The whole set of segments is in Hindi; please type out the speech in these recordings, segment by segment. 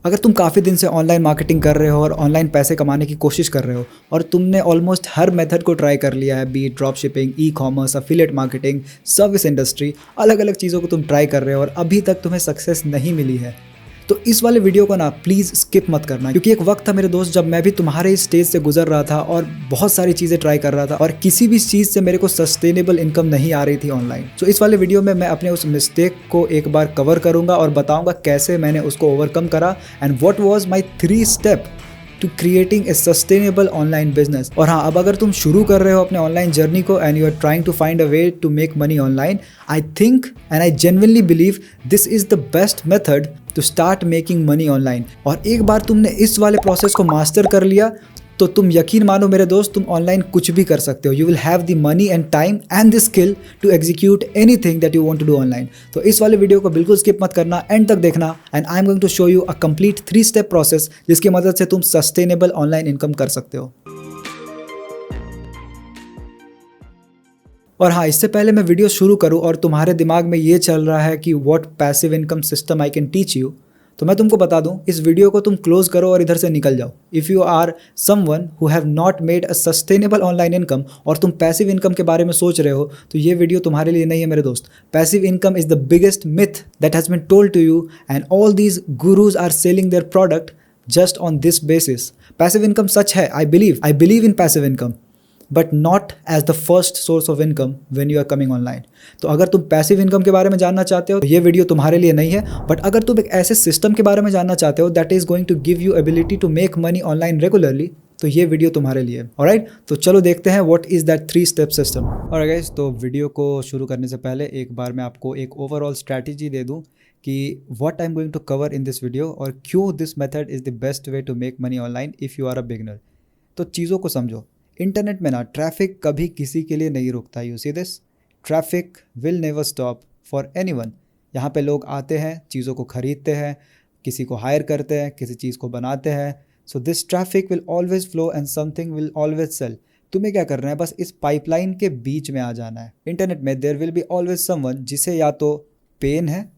अगर तुम काफ़ी दिन से ऑनलाइन मार्केटिंग कर रहे हो और ऑनलाइन पैसे कमाने की कोशिश कर रहे हो और तुमने ऑलमोस्ट हर मेथड को ट्राई कर लिया है, be drop shipping, e commerce, affiliate marketing, service industry, अलग अलग चीज़ों को तुम ट्राई कर रहे हो और अभी तक तुम्हें सक्सेस नहीं मिली है, तो इस वाले वीडियो को ना प्लीज़ स्किप मत करना। क्योंकि एक वक्त था मेरे दोस्त जब मैं भी तुम्हारे इस स्टेज से गुजर रहा था और बहुत सारी चीज़ें ट्राई कर रहा था और किसी भी चीज़ से मेरे को सस्टेनेबल इनकम नहीं आ रही थी ऑनलाइन। तो इस वाले वीडियो में मैं अपने उस मिस्टेक को एक बार कवर करूंगा और बताऊंगा कैसे मैंने उसको ओवरकम करा and what was my 3 step to creating a sustainable online business. और हाँ, अब अगर तुम शुरू कर रहे हो अपने ऑनलाइन जर्नी को and you are trying to find a way to make money online, I think and I genuinely believe this is the best method to start making money online. और एक बार तुमने इस वाले प्रोसेस को मास्टर कर लिया तो तुम यकीन मानो मेरे दोस्त, तुम ऑनलाइन कुछ भी कर सकते हो। You will have the money and time and the skill to execute anything that you want to do online. तो इस वाले वीडियो को बिल्कुल स्किप मत करना, एंड तक देखना and I am going to show you a complete 3 step process जिसकी मदद से तुम सस्टेनेबल ऑनलाइन इनकम कर सकते हो। और हाँ, इससे पहले मैं वीडियो शुरू करूँ और तुम्हारे दिमाग में ये चल रहा है कि what passive income system I can teach you, तो मैं तुमको बता दूं, इस वीडियो को तुम क्लोज करो और इधर से निकल जाओ। If you are someone who have not made a sustainable online income और तुम पैसिव इनकम के बारे में सोच रहे हो, तो ये वीडियो तुम्हारे लिए नहीं है मेरे दोस्त। Passive income is the biggest myth that has been told to you and all these gurus are selling their product just on this basis. Passive income सच है, I believe in passive income, but not as the first source of income when you are coming online. तो अगर तुम पैसिव इनकम के बारे में जानना चाहते हो तो ये वीडियो तुम्हारे लिए नहीं है। बट अगर तुम एक ऐसे सिस्टम के बारे में जानना चाहते हो that is going to give you ability to make money online regularly, तो ये वीडियो तुम्हारे लिए है। ऑलराइट, तो चलो देखते हैं what is that 3 step system. और गाइस, तो वीडियो को शुरू करने से पहले एक बार मैं आपको एक ओवरऑल स्ट्रैटेजी दे दूं कि what I am going to cover in this video और क्यों this method is the best way to make money online if you are a beginner. तो चीज़ों को समझो। इंटरनेट में ना ट्रैफिक कभी किसी के लिए नहीं रुकता। You see this, traffic will never stop for anyone. यहाँ पे लोग आते हैं, चीज़ों को खरीदते हैं, किसी को हायर करते हैं, किसी चीज़ को बनाते हैं। So this traffic will always flow and something will always sell. तुम्हें क्या करना है, बस इस पाइपलाइन के बीच में आ जाना है। इंटरनेट में there will be always someone जिसे या तो पेन है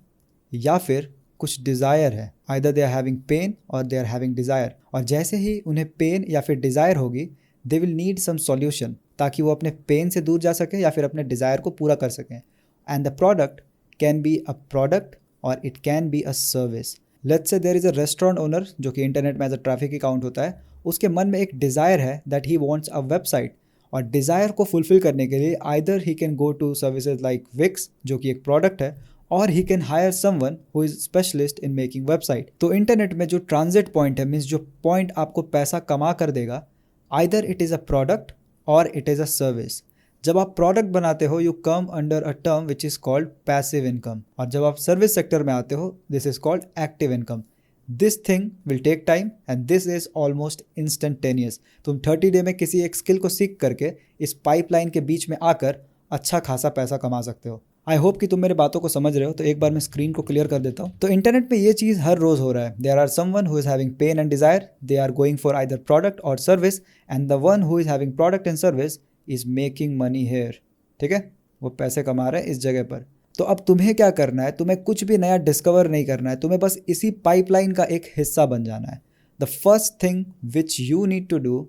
या फिर कुछ डिज़ायर है। Either they are having pain और दे आर हैविंग डिज़ायर। और जैसे ही उन्हें पेन या फिर डिज़ायर होगी, they will need some solution ताकि वो अपने पेन से दूर जा सकें या फिर अपने डिज़ायर को पूरा कर सकें। And the product can be a product और it can be a service. Let's say there is a restaurant owner जो कि इंटरनेट में एज अ ट्रैफिक अकाउंट होता है। उसके मन में एक डिज़ायर है that he wants a website, और डिज़ायर को फुलफिल करने के लिए either he can go to services like Wix जो कि एक प्रोडक्ट है, और he can hire someone who is specialist in making website. तो इंटरनेट में जो ट्रांजिट पॉइंट है, मीन्स जो पॉइंट आपको पैसा कमा कर देगा, either it is a product और इट इज़ अ सर्विस। जब आप प्रोडक्ट बनाते हो you come under a term which is called passive income, और जब आप सर्विस सेक्टर में आते हो this is called active income. This thing will take time and this is almost instantaneous. तुम 30 डे में किसी एक स्किल को सीख करके इस पाइपलाइन के बीच में आकर अच्छा खासा पैसा कमा सकते हो। आई होप कि तुम मेरे बातों को समझ रहे हो। तो एक बार मैं स्क्रीन को क्लियर कर देता हूँ। तो इंटरनेट में ये चीज़ हर रोज़ हो रहा है। There are someone who is having pain and desire, they are going for either product or service, and the one who is having product and service is making money here. ठीक है, वो पैसे कमा रहे हैं इस जगह पर। तो अब तुम्हें क्या करना है, तुम्हें कुछ भी नया डिस्कवर नहीं करना है, तुम्हें बस इसी पाइपलाइन का एक हिस्सा बन जाना है। The first thing which you need to do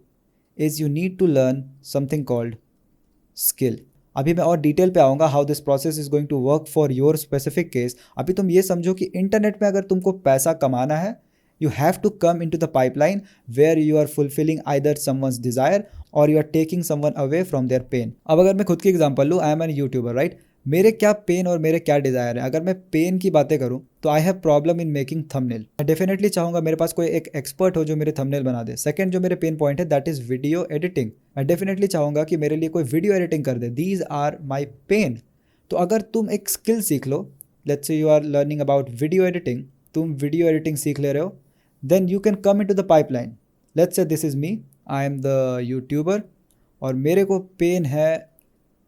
is you need to learn something called skill. अभी मैं और डिटेल पे आऊँगा how this process is going to work for your specific case. अभी तुम ये समझो कि इंटरनेट में अगर तुमको पैसा कमाना है, you have to come in to the pipeline where you are fulfilling either someone's desire or you are taking someone away from their pain. अब अगर मैं खुद की एग्जांपल लूँ, I am an YouTuber, right. मेरे क्या पेन और मेरे क्या डिज़ायर है। अगर मैं पेन की बातें करूँ तो I have problem in making thumbnail. मैं डेफिनेटली चाहूँगा मेरे पास कोई एक एक्सपर्ट हो जो मेरे थंबनेल बना दे। सेकंड जो मेरे पेन पॉइंट है दैट इज़ वीडियो एडिटिंग। मैं डेफिनेटली चाहूँगा कि मेरे लिए कोई वीडियो एडिटिंग कर दे। These are my pain. तो अगर तुम एक स्किल सीख लो, let's say you are learning about video editing, तुम वीडियो एडिटिंग सीख ले रहे हो, then you can come in to the pipeline. Let's say this is me, I am the YouTuber और मेरे को पेन है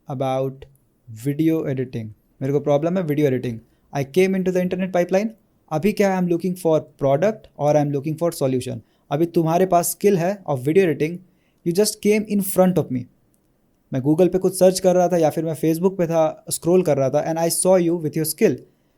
अबाउट वीडियो एडिटिंग। मेरे को प्रॉब्लम है video editing. I came in to the internet pipeline. अभी क्या है, I am looking for product और I am looking for solution. अभी तुम्हारे पास स्किल है of video editing, you just came in front of me. मैं गूगल पे कुछ सर्च कर रहा था या फिर मैं फेसबुक पे था, स्क्रॉल कर रहा था, and I saw you with your skill.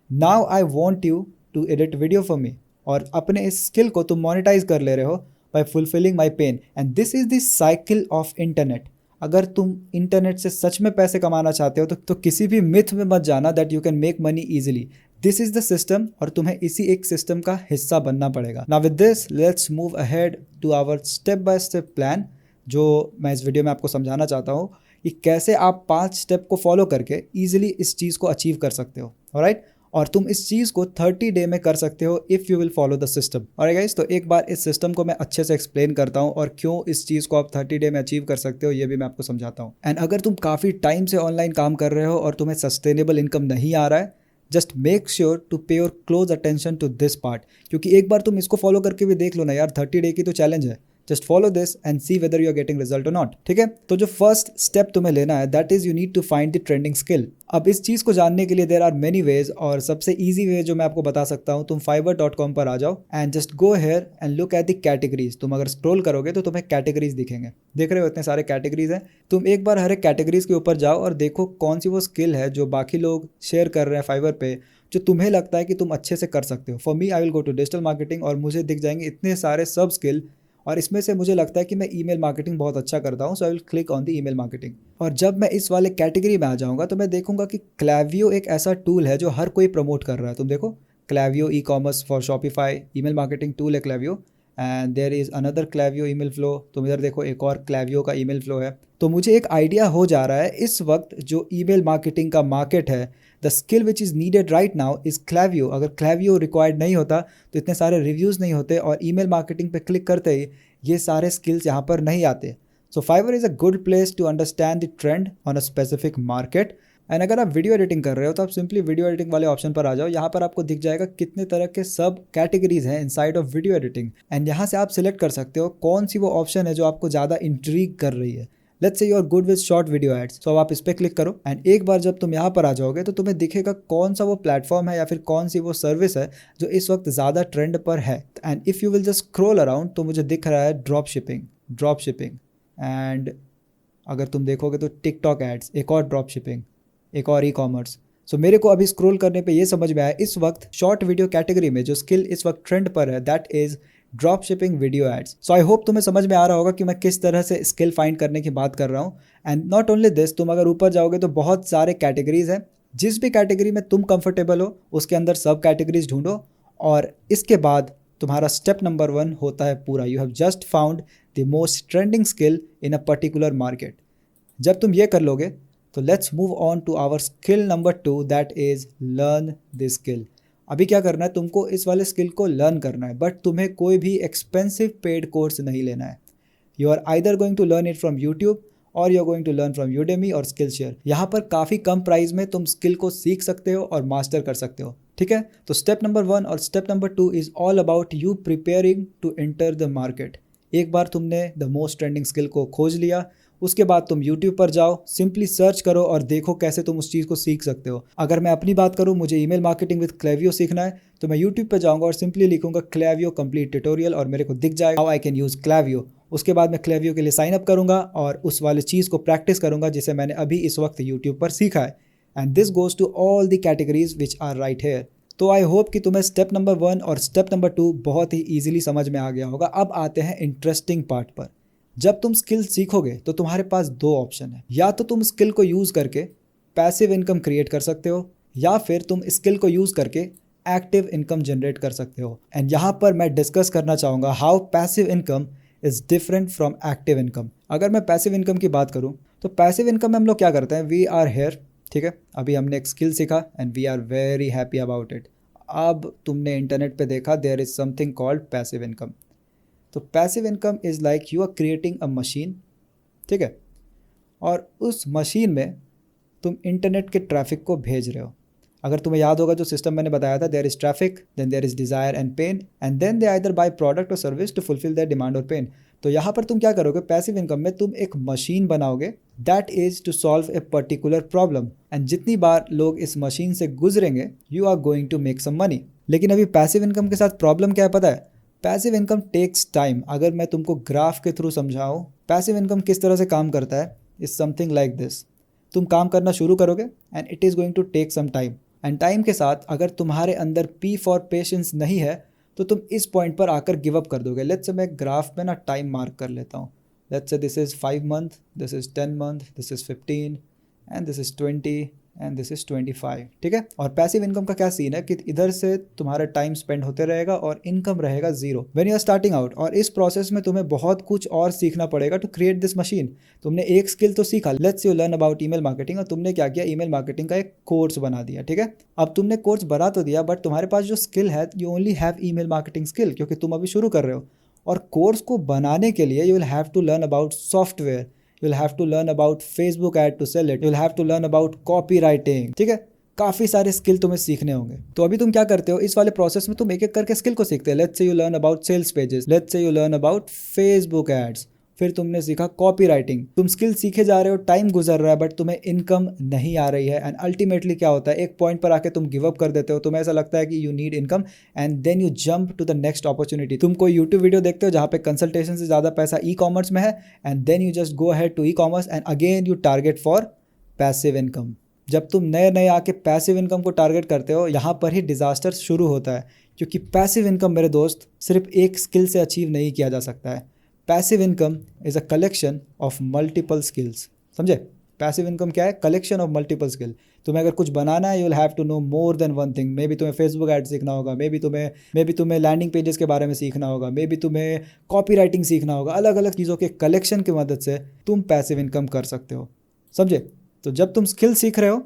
Now I want you to edit video for me. और अपने इस स्किल को तुम मोनेटाइज कर ले रहे हो by fulfilling my pain. And this is the cycle of internet. अगर तुम इंटरनेट से सच में पैसे कमाना चाहते हो तो किसी भी मिथ में मत जाना that you can make money easily. This is the system और तुम्हें इसी एक सिस्टम का हिस्सा बनना पड़ेगा। Now with this let's move ahead to our step by step plan, जो मैं इस वीडियो में आपको समझाना चाहता हूँ कि कैसे आप 5 स्टेप को फॉलो करके ईजिली इस चीज़ को अचीव कर सकते हो। ऑलराइट, और तुम इस चीज़ को 30 डे में कर सकते हो if you will follow the system. Alright guys, तो एक बार इस सिस्टम को मैं अच्छे से एक्सप्लेन करता हूँ और क्यों इस चीज़ को आप 30 डे में अचीव कर सकते हो ये भी मैं आपको समझाता हूँ। एंड अगर तुम काफ़ी टाइम से ऑनलाइन काम कर रहे हो और तुम्हें सस्टेनेबल इनकम नहीं आ रहा है, just make sure to pay your close attention to this part, क्योंकि एक बार तुम इसको फॉलो करके भी देख लो ना यार, 30 डे की तो चैलेंज है। Just follow this and see whether you are getting result और नॉट। ठीक है, तो जो फर्स्ट स्टेप तुम्हें लेना है that is you need to find the trending skill. अब इस चीज़ को जानने के लिए देर आर मेनी वेज, और सबसे ईजी वे जो मैं आपको बता सकता हूँ, तुम fiverr.com पर आ जाओ and just go here and look at the categories. तुम अगर स्क्रॉल करोगे तो तुम्हें कैटेगरीज दिखेंगे, देख रहे हो इतने सारे कैटेगरीज हैं। तुम एक बार हर एक कैटेगरीज के ऊपर जाओ और देखो कौन सी वो स्किल है जो बाकी लोग शेयर कर रहे हैं फाइवर पे, जो तुम्हें लगता है कि तुम अच्छे से कर सकते हो। For me I will go to digital marketing और मुझे दिख जाएंगे इतने सारे सब स्किल, और इसमें से मुझे लगता है कि मैं ईमेल मार्केटिंग बहुत अच्छा करता हूँ, so I will click on the email marketing. और जब मैं इस वाले कैटेगरी में आ जाऊँगा तो मैं देखूंगा कि क्लैवियो एक ऐसा टूल है जो हर कोई प्रमोट कर रहा है। तुम देखो, Klaviyo e commerce for Shopify email marketing tool है Klaviyo, and there is another Klaviyo email flow. तुम इधर देखो, एक और क्लैवियो का ईमेल फ्लो है। तो मुझे एक आइडिया हो जा रहा है इस वक्त जो ईमेल मार्केटिंग का मार्केट है, the skill which is needed right now is Klaviyo. अगर क्लैवियो रिक्वायर्ड नहीं होता तो इतने सारे रिव्यूज़ नहीं होते और ईमेल मार्केटिंग पे क्लिक करते ही ये सारे स्किल्स यहाँ पर नहीं आते। So Fiverr is a good place to understand the trend on a specific market. And अगर आप वीडियो एडिटिंग कर रहे हो तो आप सिंपली वीडियो एडिटिंग वाले ऑप्शन पर आ जाओ। यहाँ पर आपको दिख जाएगा कितने तरह के सब कैटेगरीज हैं inside of video editing, and यहाँ से आप सिलेक्ट कर सकते हो कौन सी वो ऑप्शन है जो आपको ज़्यादा इंट्रीग कर रही है। Let's say you are good with short video ads, तो अब आप इस पर क्लिक करो एंड एक बार जब तुम यहाँ पर आ जाओगे तो तुम्हें दिखेगा कौन सा वो प्लेटफॉर्म है या फिर कौन सी वो सर्विस है जो इस वक्त ज़्यादा ट्रेंड पर है। And if you will just scroll around तो मुझे दिख रहा है ड्रॉप शिपिंग। एंड अगर तुम देखोगे तो टिकटॉक एड्स, एक और ड्रॉप शिपिंग, एक और ई कॉमर्स। सो मेरे को अभी स्क्रॉल करने पे ये समझ में आया इस वक्त शॉर्ट वीडियो कैटेगरी में जो स्किल इस वक्त ट्रेंड पर है that is drop shipping video ads. So I hope तुम्हें समझ में आ रहा होगा कि मैं किस तरह से स्किल फाइंड करने की बात कर रहा हूँ। एंड नॉट ओनली दिस, तुम अगर ऊपर जाओगे तो बहुत सारे कैटेगरीज हैं, जिस भी कैटेगरी में तुम कंफर्टेबल हो उसके अंदर सब कैटेगरीज ढूंढो, और इसके बाद तुम्हारा स्टेप नंबर 1 होता है पूरा। You have just found the most trending skill in a particular market. जब तुम ये कर लोगे तो let's move on to our skill number 2 that is learn this skill. अभी क्या करना है, तुमको इस वाले स्किल को लर्न करना है, बट तुम्हें कोई भी एक्सपेंसिव पेड कोर्स नहीं लेना है। You are either going to learn it from YouTube or you are going to learn from Udemy or Skillshare. यहाँ पर काफ़ी कम प्राइस में तुम स्किल को सीख सकते हो और मास्टर कर सकते हो। ठीक है, तो स्टेप नंबर 1 और step number 2 is all about you preparing to enter the market. एक बार तुमने द मोस्ट ट्रेंडिंग स्किल को खोज लिया, उसके बाद तुम YouTube पर जाओ, सिंपली सर्च करो और देखो कैसे तुम उस चीज़ को सीख सकते हो। अगर मैं अपनी बात करूँ, मुझे ईमेल मार्केटिंग विद क्लैवियो सीखना है तो मैं YouTube पर जाऊँगा और सिंपली लिखूंगा क्लैवियो कंप्लीट ट्यूटोरियल और मेरे को दिख जाएगा हाउ आई कैन यूज़ क्लैवियो। उसके बाद मैं क्लैवियो के लिए साइन अप करूँगा और उस वाले चीज़ को प्रैक्टिस करूँगा जिसे मैंने अभी इस वक्त YouTube पर सीखा है। And this goes to all the categories which are right here. तो आई होप कि तुम्हें स्टेप नंबर 1 और स्टेप नंबर 2 बहुत ही ईजिली समझ में आ गया होगा। अब आते हैं इंटरेस्टिंग पार्ट पर। जब तुम स्किल सीखोगे तो तुम्हारे पास 2 ऑप्शन है, या तो तुम स्किल को यूज़ करके पैसिव इनकम क्रिएट कर सकते हो या फिर तुम स्किल को यूज़ करके एक्टिव इनकम जनरेट कर सकते हो। एंड यहाँ पर मैं डिस्कस करना चाहूँगा how passive income is different from active income. अगर मैं पैसिव इनकम की बात करूँ तो पैसिव इनकम में हम लोग क्या करते हैं, वी आर हेयर, ठीक है, अभी हमने एक स्किल सीखा and we are very happy about it. अब तुमने इंटरनेट पे देखा there is something called passive income. तो passive income is like you are creating a machine, ठीक है, और उस मशीन में तुम इंटरनेट के ट्रैफिक को भेज रहे हो। अगर तुम्हें याद होगा जो सिस्टम मैंने बताया था, there is traffic, then there is desire and pain, and then they either buy product or service to fulfil their demand or pain. तो यहाँ पर तुम क्या करोगे, पैसिव इनकम में तुम एक मशीन बनाओगे that is to solve a particular problem, and जितनी बार लोग इस मशीन से गुजरेंगे you are going to make some money. लेकिन अभी पैसिव इनकम के साथ प्रॉब्लम क्या है पता है, पैसिव इनकम टेक्स टाइम। अगर मैं तुमको ग्राफ के थ्रू समझाऊँ पैसिव इनकम किस तरह से काम करता है, इज़ समथिंग लाइक दिस। तुम काम करना शुरू करोगे and it is going to take some time, and time के साथ अगर तुम्हारे अंदर P फॉर पेशेंस नहीं है तो तुम इस पॉइंट पर आकर गिव अप कर दोगे। लेट्स से मैं ग्राफ में ना टाइम मार्क कर लेता हूँ। Let's say this is 5 month, this is 10 month, this is 15 and this is 20 and this is 25। ठीक है। और पैसिव इनकम का क्या सीन है कि इधर से तुम्हारा टाइम स्पेंड होते रहेगा और इनकम रहेगा zero when you are starting out. और इस प्रोसेस में तुम्हें बहुत कुछ और सीखना पड़ेगा टू क्रिएट दिस मशीन। तुमने एक स्किल तो सीखा, let's you learn about email marketing, और तुमने क्या किया, ईमेल मार्केटिंग का एक कोर्स बना दिया। ठीक है। अब तुमने कोर्स बना तो दिया, बट तुम्हारे पास जो स्किल है, you only have email marketing skill, क्योंकि तुम अभी शुरू कर रहे हो। और कोर्स को बनाने के लिए you will have to learn about software, you'll have to learn about Facebook ad to sell it, you'll have to learn about copywriting। ठीक है। काफ़ी सारे स्किल तुम्हें सीखने होंगे। तो अभी तुम क्या करते हो, इस वाले प्रोसेस में तुम एक एक करके स्किल को सीखते हैं। Let's say you learn about sales pages, let's say you learn about Facebook ads, फिर तुमने सीखा कॉपी राइटिंग। तुम स्किल सीखे जा रहे हो, टाइम गुजर रहा है, बट तुम्हें इनकम नहीं आ रही है। एंड अल्टीमेटली क्या होता है, एक पॉइंट पर आके तुम गिव अप कर देते हो। तुम्हें ऐसा लगता है कि you need income and then you jump to the next opportunity. तुम कोई यूट्यूब वीडियो देखते हो जहाँ पे कंसल्टेशन से ज़्यादा पैसा ई कॉमर्स में है, and then you just go ahead to ecommerce and again you target for passive income. जब तुम नए नए आके पैसिव इनकम को टारगेट करते हो, यहाँ पर ही डिजास्टर शुरू होता है। क्योंकि पैसिव इनकम मेरे दोस्त सिर्फ एक स्किल से अचीव नहीं किया जा सकता है। Passive income is a collection of multiple skills. समझे? पैसिव इनकम क्या है? Collection of multiple skill. तुम्हें अगर कुछ बनाना है, you will have to know more than one thing. Maybe तुम्हें फेसबुक एड सीखना होगा, मे बी तुम्हें लैंडिंग पेजेस के बारे में सीखना होगा, मे बी तुम्हें कॉपी राइटिंग सीखना होगा। अलग अलग चीज़ों के कलेक्शन की मदद से तुम पैसिव इनकम कर सकते हो। समझे? तो जब तुम स्किल सीख रहे हो,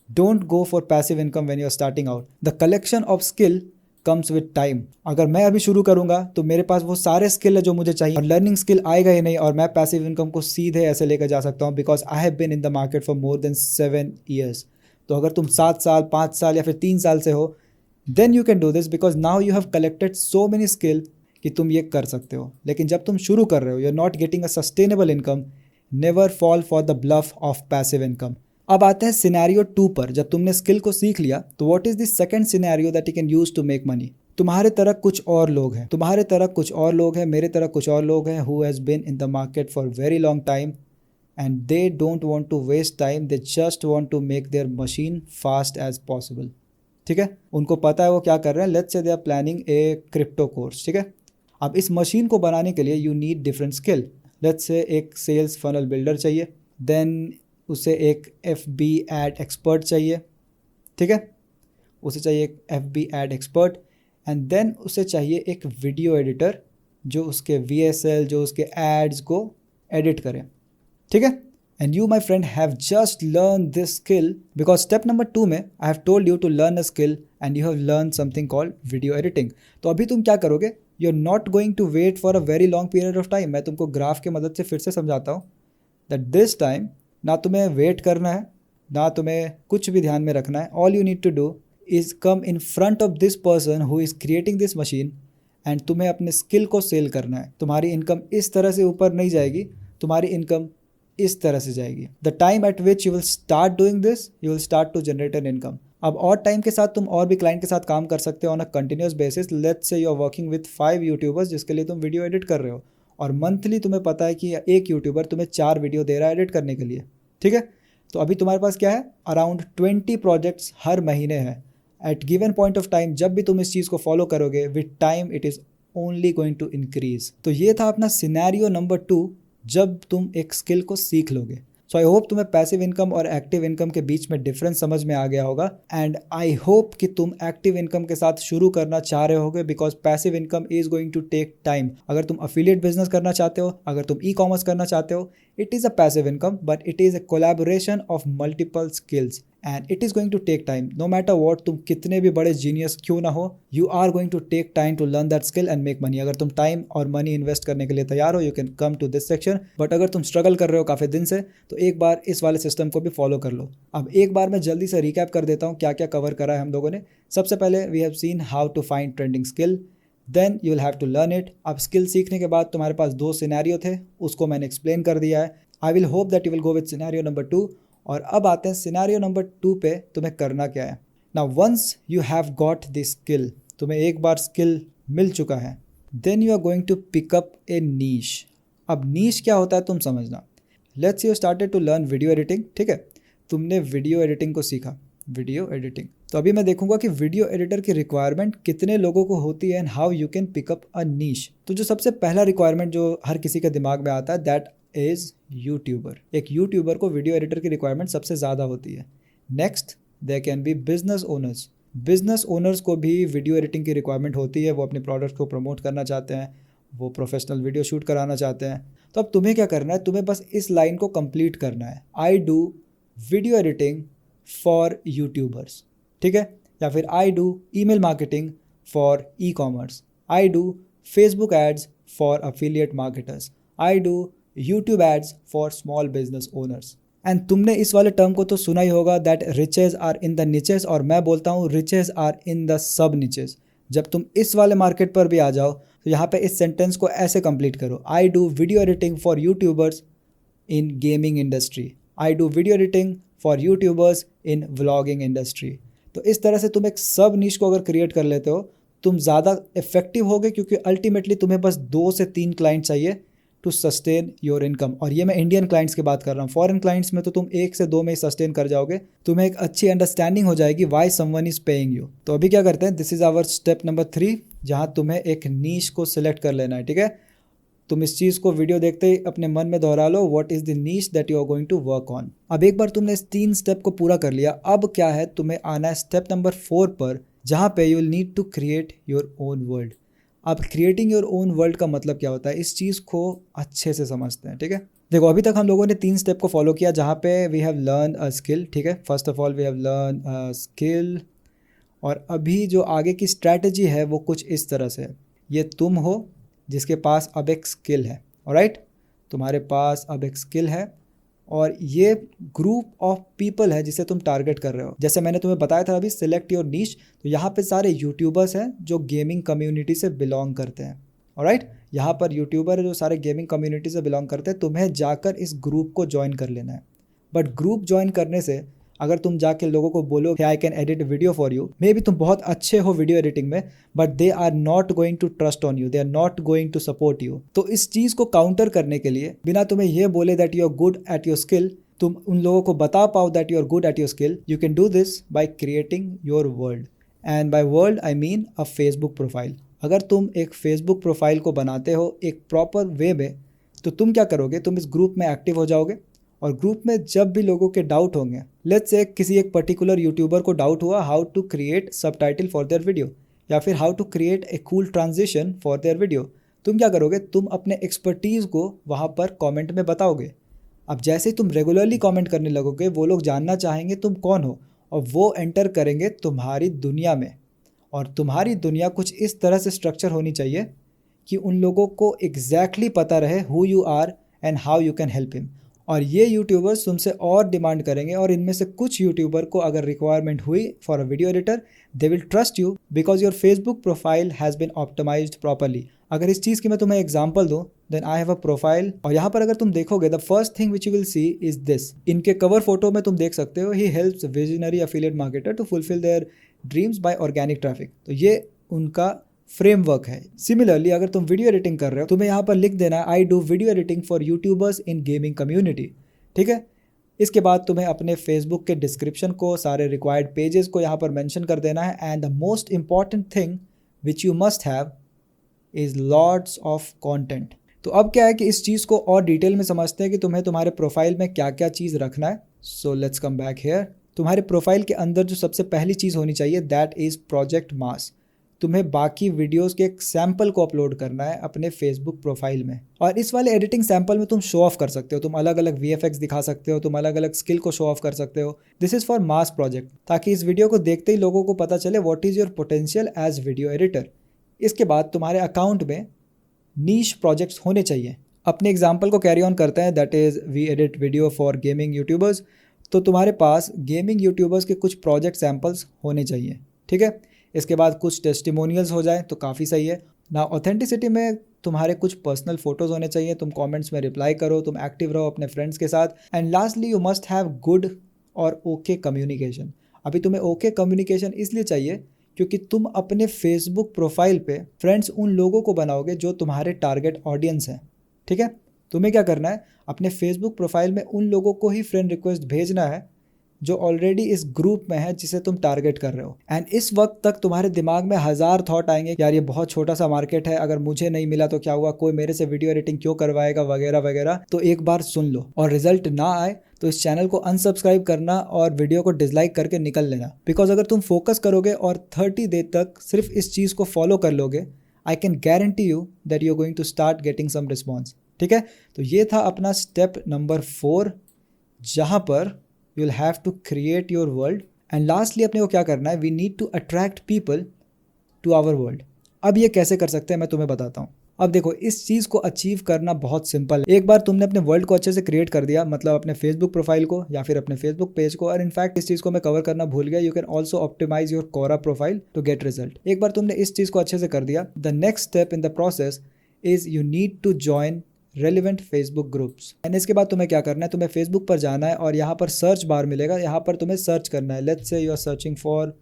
don't go for passive income when you are starting out. The collection of skill comes with time. अगर मैं अभी शुरू करूंगा तो मेरे पास वो सारे स्किल है जो मुझे चाहिए, और लर्निंग स्किल आएगा ही नहीं, और मैं पैसिव इनकम को सीधे ऐसे लेकर जा सकता हूँ, because I have been in the market for more than 7 years. तो अगर तुम 7 साल, 5 साल या फिर 3 साल से हो, then you can do this, because now you have collected so many skill कि तुम ये कर सकते हो। लेकिन जब तुम शुरू कर रहे हो, you are not getting a sustainable income, never fall for the bluff of passive income. अब आते हैं सिनेरियो 2 पर। जब तुमने स्किल को सीख लिया, तो what is the second scenario that you can use to make money. तुम्हारे तरह कुछ और लोग हैं, मेरे तरह कुछ और लोग हैं, who has been in the market for very long time and they don't want to waste time, they just want to make their machine fast as possible. ठीक है। उनको पता है वो क्या कर रहे हैं। Let's say they are planning a crypto course. ठीक है। अब इस मशीन को बनाने के लिए you need different skill. Let's say एक सेल्स फनल बिल्डर चाहिए, देन उसे एक FB एड एक्सपर्ट चाहिए। ठीक है। उसे चाहिए एक FB ad expert, and then उसे चाहिए एक वीडियो एडिटर जो उसके VSL, जो उसके एड्स को एडिट करे। ठीक है। And you my friend have just learn this skill, because step number 2 में I have told you to learn a skill and you have learn something called video editing. तो अभी तुम क्या करोगे, you are not going to wait for a very long period of time. मैं तुमको ग्राफ की मदद से फिर से समझाता हूँ दैट दिस टाइम ना तुम्हें वेट करना है, ना तुम्हें कुछ भी ध्यान में रखना है। All you need to do is come in front of this person who is creating this machine, and तुम्हें अपने स्किल को सेल करना है। तुम्हारी इनकम इस तरह से ऊपर नहीं जाएगी, तुम्हारी इनकम इस तरह से जाएगी। The time at which you will start doing this, you will start to generate an income. अब और टाइम के साथ तुम और भी क्लाइंट के साथ काम कर सकते हो on a continuous basis. Let's say you are working with 5 YouTubers जिसके लिए तुम वीडियो एडिट कर रहे हो, और मंथली तुम्हें पता है कि एक यूट्यूबर तुम्हें 4 वीडियो दे रहा है एडिट करने के लिए। ठीक है। तो अभी तुम्हारे पास क्या है, अराउंड 20 प्रोजेक्ट्स हर महीने हैं। At given point of time जब भी तुम इस चीज़ को फॉलो करोगे, with time it is only going to increase. तो ये था अपना सिनेरियो नंबर 2 जब तुम एक स्किल को सीख लोगे। सो आई होप तुम्हें पैसिव इनकम और एक्टिव इनकम के बीच में डिफरेंस समझ में आ गया होगा, एंड आई होप कि तुम एक्टिव इनकम के साथ शुरू करना चाह रहे होगे, because passive income is going to take time. अगर तुम अफिलिएट बिजनेस करना चाहते हो, अगर तुम ई कॉमर्स करना चाहते हो, it is a passive income, but it is a collaboration of multiple skills and it is going to take time. No matter what, तुम कितने भी बड़े जीनियस क्यों ना हो, you are going to take time to learn that skill and make money. अगर तुम टाइम और मनी इन्वेस्ट करने के लिए तैयार हो, you can come to this section. But अगर तुम स्ट्रगल कर रहे हो काफ़ी दिन से, तो एक बार इस वाले सिस्टम को भी फॉलो कर लो। अब एक बार मैं जल्दी से रिकैप कर देता हूँ क्या क्या कवर करा है हम लोगों ने। सबसे पहले we have seen how to find trending skill, then you will have to learn it. अब स्किल सीखने के बाद तुम्हारे पास 2 सिनेरियो थे, उसको मैंने एक्सप्लेन कर दिया है। I will hope that you will go with scenario number 2। और अब आते हैं सिनेरियो नंबर 2 पे, तुम्हें करना क्या है। Now once you have got this skill, तुम्हें एक बार स्किल मिल चुका है, then you are going to pick up a niche. अब नीश क्या होता है तुम समझना। Let's you started to learn video editing. ठीक है। तुमने वीडियो एडिटिंग को सीखा, वीडियो एडिटिंग, तो अभी मैं देखूंगा कि वीडियो एडिटर की रिक्वायरमेंट कितने लोगों को होती है and how you can pick up a niche. तो जो सबसे पहला रिक्वायरमेंट जो हर किसी के दिमाग में आता है दैट इज यूट्यूबर। एक यूट्यूबर को वीडियो एडिटर की रिक्वायरमेंट सबसे ज़्यादा होती है। Next there can be business owners. Business owners को भी वीडियो एडिटिंग की रिक्वायरमेंट होती है। वो अपने प्रोडक्ट को प्रमोट करना चाहते हैं, वो प्रोफेशनल वीडियो शूट कराना चाहते हैं। तो अब तुम्हें क्या करना है, तुम्हें बस इस लाइन को कंप्लीट करना है, I do video editing for YouTubers, ठीक है। या फिर I do email marketing for ecommerce, I do Facebook ads for affiliate marketers, I do YouTube ads for small business owners. And तुमने इस वाले टर्म को तो सुना ही होगा that riches are in the niches, और मैं बोलता हूँ riches are in the sub niches. जब तुम इस वाले मार्केट पर भी आ जाओ तो यहाँ पे इस सेंटेंस को ऐसे कंप्लीट करो, आई do video editing for YouTubers in gaming industry, I do video editing for YouTubers in vlogging industry. तो इस तरह से तुम एक सब नीश को अगर क्रिएट कर लेते हो तुम ज़्यादा इफेक्टिव होगे, क्योंकि अल्टीमेटली तुम्हें बस 2 से 3 क्लाइंट चाहिए टू सस्टेन योर इनकम। और ये मैं इंडियन क्लाइंट्स की बात कर रहा हूँ। फॉरेन क्लाइंट्स में तो तुम 1 से 2 में ही सस्टेन कर जाओगे, तुम्हें एक अच्छी अंडरस्टैंडिंग हो जाएगी why someone is paying you. तो अभी क्या करते हैं, this is our step number 3, जहाँ तुम्हें एक नीश को सिलेक्ट कर लेना है, ठीक है। तुम इस चीज़ को वीडियो देखते ही अपने मन में दोहरा लो, what is the niche that you are going to work on. अब एक बार तुमने इस 3 स्टेप को पूरा कर लिया, अब क्या है, तुम्हें आना है स्टेप नंबर 4 पर, जहाँ पे you will need to create your own world. अब क्रिएटिंग योर ओन वर्ल्ड का मतलब क्या होता है, इस चीज़ को अच्छे से समझते हैं, ठीक है। देखो अभी तक हम लोगों ने 3 स्टेप को फॉलो किया, जहाँ पे we have learn a skill, ठीक है। First of all we have learn a skill, और अभी जो आगे की स्ट्रैटेजी है वो कुछ इस तरह से है। ये तुम हो जिसके पास अब एक स्किल है, ऑलराइट, तुम्हारे पास अब एक स्किल है, और ये ग्रुप ऑफ पीपल है जिसे तुम टारगेट कर रहे हो। जैसे मैंने तुम्हें बताया था अभी, सिलेक्ट योर नीश, तो यहाँ पे सारे यूट्यूबर्स हैं जो गेमिंग कम्युनिटी से बिलोंग करते हैं, ऑलराइट। यहाँ पर यूट्यूबर है जो सारे गेमिंग कम्युनिटी से बिलोंग करते हैं। तुम्हें जाकर इस ग्रुप को ज्वाइन कर लेना है। बट ग्रुप ज्वाइन करने से अगर तुम जाके लोगों को बोलो कि I can edit video for you, maybe तुम बहुत अच्छे हो वीडियो एडिटिंग में, but they are not going to trust on you, they are not going to support you. तो इस चीज़ को काउंटर करने के लिए, बिना तुम्हें ये बोले that you are good at your skill, तुम उन लोगों को बता पाओ that you are good at your skill, you can do this by creating your world. And by world I mean a Facebook profile. अगर तुम एक फेसबुक प्रोफाइल को बनाते हो एक प्रॉपर वे में, तो तुम क्या करोगे, तुम इस ग्रुप में एक्टिव हो जाओगे, और ग्रुप में जब भी लोगों के डाउट होंगे, लेट्स से किसी एक पर्टिकुलर यूट्यूबर को डाउट हुआ how to create subtitle for their video, या फिर how to create a cool transition for their video, तुम क्या करोगे, तुम अपने एक्सपर्टीज़ को वहाँ पर कमेंट में बताओगे। अब जैसे ही तुम रेगुलरली कमेंट करने लगोगे, वो लोग जानना चाहेंगे तुम कौन हो, और वो एंटर करेंगे तुम्हारी दुनिया में। और तुम्हारी दुनिया कुछ इस तरह से स्ट्रक्चर होनी चाहिए कि उन लोगों को एग्जैक्टली पता रहे who you are and how you can help him. और ये यूट्यूबर्स तुमसे और डिमांड करेंगे, और इनमें से कुछ यूट्यूबर को अगर रिक्वायरमेंट हुई for a video editor, they will trust you because your Facebook profile has been optimised properly. अगर इस चीज़ की मैं तुम्हें एग्जांपल दूं, then I have a profile, और यहाँ पर अगर तुम देखोगे the first thing which you will see is this. इनके कवर फोटो में तुम देख सकते हो, he helps visionary affiliate marketer to fulfil their dreams by organic traffic. तो ये उनका फ्रेमवर्क है। सिमिलरली अगर तुम वीडियो एडिटिंग कर रहे हो, तुम्हें यहाँ पर लिख देना आई do video editing for YouTubers in gaming community, ठीक है। इसके बाद तुम्हें अपने फेसबुक के डिस्क्रिप्शन को, सारे रिक्वायर्ड पेजेस को यहाँ पर मेंशन कर देना है। And the most important thing which you must have is lots of content. तो अब क्या है कि इस चीज़ को और डिटेल में समझते हैं कि तुम्हें तुम्हारे प्रोफाइल में क्या क्या चीज़ रखना है। So let's come back here. तुम्हारे प्रोफाइल के अंदर जो सबसे पहली चीज़ होनी चाहिए दैट इज़ प्रोजेक्ट मास। तुम्हें बाकी वीडियोस के एक सैंपल को अपलोड करना है अपने फेसबुक प्रोफाइल में, और इस वाले एडिटिंग सैंपल में तुम शो ऑफ कर सकते हो, तुम अलग अलग VFX दिखा सकते हो, तुम अलग अलग स्किल को शो ऑफ कर सकते हो। This is for mass project, ताकि इस वीडियो को देखते ही लोगों को पता चले what is your potential as video editor. इसके बाद तुम्हारे अकाउंट में नीश प्रोजेक्ट्स होने चाहिए। अपने एग्जाम्पल को कैरी ऑन करते हैं, that is we edit video for gaming YouTubers. तो तुम्हारे पास गेमिंग यूट्यूबर्स के कुछ प्रोजेक्ट सैम्पल्स होने चाहिए, ठीक है। इसके बाद कुछ टेस्टिमोनियल्स हो जाए तो काफ़ी सही है ना। ऑथेंटिसिटी में तुम्हारे कुछ पर्सनल फोटोज़ होने चाहिए, तुम कमेंट्स में रिप्लाई करो, तुम एक्टिव रहो अपने फ्रेंड्स के साथ। And lastly you must have good और ओके कम्युनिकेशन। अभी तुम्हें ओके कम्युनिकेशन इसलिए चाहिए क्योंकि तुम अपने फेसबुक प्रोफाइल पे फ्रेंड्स उन लोगों को बनाओगे जो तुम्हारे टारगेट ऑडियंस हैं, ठीक है। तुम्हें क्या करना है, अपने फेसबुक प्रोफाइल में उन लोगों को ही फ्रेंड रिक्वेस्ट भेजना है जो ऑलरेडी इस ग्रुप में है जिसे तुम टारगेट कर रहे हो। एंड इस वक्त तक तुम्हारे दिमाग में 1000 थॉट आएंगे, यार ये बहुत छोटा सा मार्केट है, अगर मुझे नहीं मिला तो क्या हुआ, कोई मेरे से वीडियो एडिटिंग क्यों करवाएगा, वगैरह वगैरह। तो एक बार सुन लो, और रिजल्ट ना आए तो इस चैनल को अनसब्सक्राइब करना और वीडियो को डिसलाइक करके निकल लेना। बिकॉज अगर तुम फोकस करोगे और 30 डे तक सिर्फ इस चीज़ को फॉलो कर लोगे, I can guarantee you that you are going to start getting some response. ठीक है, तो ये था अपना स्टेप नंबर 4, जहाँ पर you will have to create your world. And lastly अपने को क्या करना है, we need to attract people to our world. अब ये कैसे कर सकते हैं मैं तुम्हें बताता हूँ। अब देखो, इस चीज़ को अचीव करना बहुत सिंपल है। एक बार तुमने अपने वर्ल्ड को अच्छे से क्रिएट कर दिया, मतलब अपने फेसबुक प्रोफाइल को या फिर अपने फेसबुक पेज को, और इनफैक्ट इस चीज़ को मैं कवर करना भूल गया, you can also optimise your Quora profile to get result. एक बार तुमने इस चीज़ को अच्छे से कर दिया, the next step in the process is you need to join relevant Facebook groups. And इसके बाद तुम्हें क्या करना है, तुम्हें फेसबुक पर जाना है और यहाँ पर सर्च बार मिलेगा, यहाँ पर तुम्हें सर्च करना है। Let's say you are searching for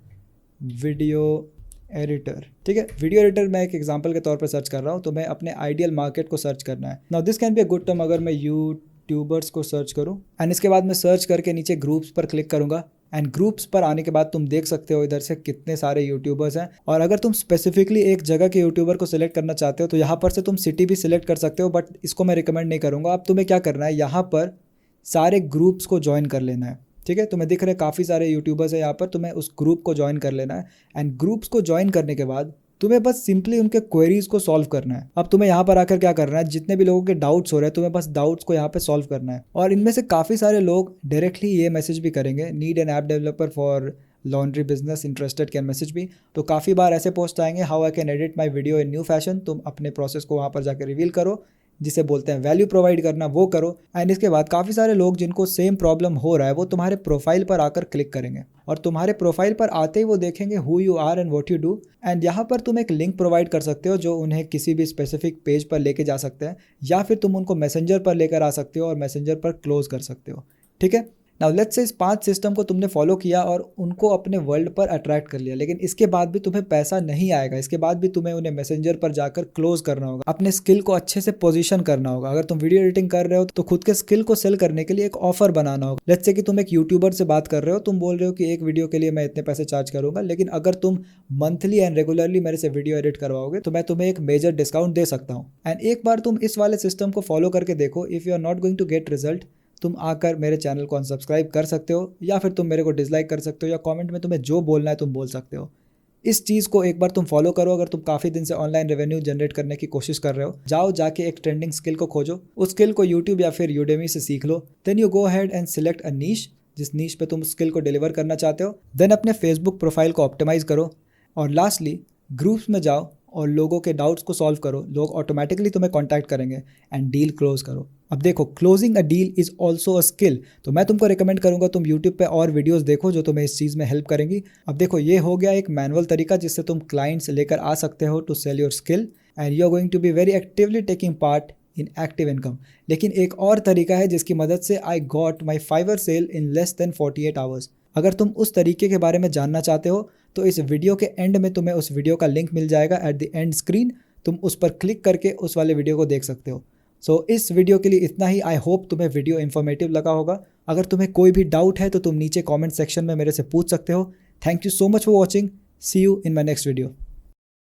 video editor. ठीक है, वीडियो एडिटर मैं एक एग्जांपल के तौर पर सर्च कर रहा हूँ, तो मैं अपने आइडियल मार्केट को सर्च करना है। Now this can be a good term अगर मैं यूट्यूबर्स को सर्च करूँ। एंड इसके बाद मैं सर्च करके नीचे ग्रुप्स पर क्लिक करूँगा। एंड ग्रुप्स पर आने के बाद तुम देख सकते हो इधर से कितने सारे यूट्यूबर्स हैं, और अगर तुम स्पेसिफिकली एक जगह के यूट्यूबर को सिलेक्ट करना चाहते हो तो यहाँ पर से तुम सिटी भी सिलेक्ट कर सकते हो, बट इसको मैं रिकमेंड नहीं करूँगा। अब तुम्हें क्या करना है, यहाँ पर सारे ग्रुप्स को ज्वाइन कर लेना है। ठीक है, तुम्हें दिख रहे काफ़ी सारे यूट्यूबर्स हैं यहाँ पर, तुम्हें उस ग्रुप को ज्वाइन कर लेना है। एंड ग्रुप्स को ज्वाइन करने के बाद तुम्हें बस सिंपली उनके क्वेरीज को सॉल्व करना है। अब तुम्हें यहाँ पर आकर क्या करना है, जितने भी लोगों के डाउट्स हो रहे हैं तुम्हें बस डाउट्स को यहाँ पे सॉल्व करना है। और इनमें से काफ़ी सारे लोग डायरेक्टली ये मैसेज भी करेंगे, need an app developer for laundry business, interested can message भी। तो काफ़ी बार ऐसे पोस्ट आएंगे, how I can edit my video in new fashion. तुम अपने प्रोसेस को वहाँ पर जाकर रिवील करो, जिसे बोलते हैं वैल्यू प्रोवाइड करना, वो करो। एंड इसके बाद काफ़ी सारे लोग जिनको सेम प्रॉब्लम हो रहा है वो तुम्हारे प्रोफाइल पर आकर क्लिक करेंगे, और तुम्हारे प्रोफाइल पर आते ही वो देखेंगे who you are and what you do. And यहाँ पर तुम एक लिंक प्रोवाइड कर सकते हो जो उन्हें किसी भी स्पेसिफिक पेज पर लेके जा सकते हैं, या फिर तुम उनको मैसेंजर पर लेकर आ सकते हो और मैसेंजर पर क्लोज कर सकते हो। ठीक है, नाउ लेट्स से इस 5 सिस्टम को तुमने फॉलो किया और उनको अपने वर्ल्ड पर अट्रैक्ट कर लिया, लेकिन इसके बाद भी तुम्हें पैसा नहीं आएगा। इसके बाद भी तुम्हें उन्हें मैसेंजर पर जाकर क्लोज करना होगा, अपने स्किल को अच्छे से पोजीशन करना होगा। अगर तुम वीडियो एडिटिंग कर रहे हो तो खुद के स्किल को सेल करने के लिए एक ऑफर बनाना होगा। लेट्स से कि तुम एक यूट्यूबर से बात कर रहे हो, तुम बोल रहे हो कि एक वीडियो के लिए मैं इतने पैसे चार्ज करूंगा, लेकिन अगर तुम मंथली एंड रेगुलरली मेरे से वीडियो एडिट करवाओगे तो मैं तुम्हें एक मेजर डिस्काउंट दे सकता हूँ। एंड एक बार तुम इस वाले सिस्टम को फॉलो करके देखो, if you are not going to get result, तुम आकर मेरे चैनल को अनसब्सक्राइब कर सकते हो, या फिर तुम मेरे को डिसलाइक कर सकते हो, या कमेंट में तुम्हें जो बोलना है तुम बोल सकते हो। इस चीज़ को एक बार तुम फॉलो करो। अगर तुम काफ़ी दिन से ऑनलाइन रेवेन्यू जनरेट करने की कोशिश कर रहे हो, जाओ जाके एक ट्रेंडिंग स्किल को खोजो, उस स्किल को यूट्यूब या फिर यूडेमी से सीख लो। Then you go ahead and select a niche, जिस नीश पे तुम स्किल को डिलीवर करना चाहते हो। देन अपने फेसबुक प्रोफाइल को ऑप्टिमाइज करो, और लास्टली ग्रुप्स में जाओ और लोगों के डाउट्स को सॉल्व करो। लोग ऑटोमेटिकली तुम्हें कॉन्टैक्ट करेंगे एंड डील क्लोज करो। अब देखो, closing a deal is also a skill. तो मैं तुमको रिकमेंड करूंगा तुम यूट्यूब पे और वीडियोस देखो जो तुम्हें इस चीज़ में हेल्प करेंगी। अब देखो, ये हो गया एक मैनुअल तरीका जिससे तुम क्लाइंट्स लेकर आ सकते हो to sell your skill, and you are going to be very actively taking part in active income. लेकिन एक और तरीका है जिसकी मदद से I got my Fiverr sale in less than 48 hours. अगर तुम उस तरीके के बारे में जानना चाहते हो तो इस वीडियो के एंड में तुम्हें उस वीडियो का लिंक मिल जाएगा एट द एंड स्क्रीन। तुम उस पर क्लिक करके उस वाले वीडियो को देख सकते हो। सो इस वीडियो के लिए इतना ही। आई होप तुम्हें वीडियो इन्फॉर्मेटिव लगा होगा। अगर तुम्हें कोई भी डाउट है तो तुम नीचे कमेंट सेक्शन में मेरे से पूछ सकते हो। Thank you so much for watching. See you in my next video.